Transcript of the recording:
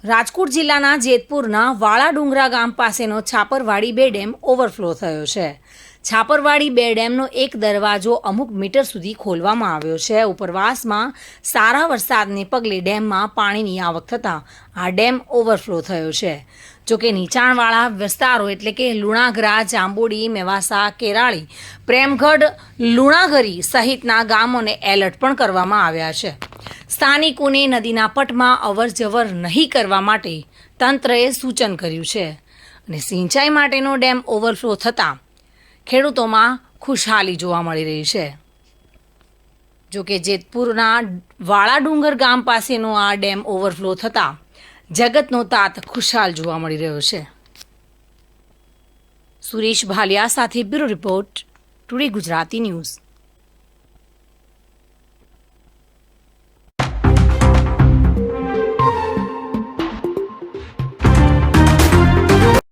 રાજકોટ જિલ્લાના જેતપુરના વાળા ડુંગરા ગામ પાસેનો છાપરવાડી બે ડેમ ઓવરફ્લો થયો છે. છાપરવાડી બે ડેમનો એક દરવાજો અમુક મીટર સુધી ખોલવામાં આવ્યો છે. ઉપરવાસમાં સારા વરસાદને પગલે ડેમમાં પાણીની આવક થતાં આ ડેમ ઓવરફ્લો થયો છે. જોકે નીચાણવાળા વિસ્તારો એટલે કે લુણાગરા, જાંબુડી, મેવાસા, કેરાળી, પ્રેમગઢ, લુણાગરી સહિતના ગામોને એલર્ટ પણ કરવામાં આવ્યા છે. સ્થાનિકોને નદીના પટમાં અવરજવર નહીં કરવા માટે તંત્રએ સૂચન કર્યું છે અને સિંચાઈ માટેનો ડેમ ઓવરફ્લો થતાં ખેડૂતોમાં ખુશહાલી જોવા મળી રહી છે. જોકે જેતપુરના વાળા ડુંગર ગામ પાસેનો આ ડેમ ઓવરફ્લો થતાં જગતનો તાત ખુશહાલ જોવા મળી રહ્યો છે. સુરેશ ભાલિયા સાથે bureau report, today Gujarati news.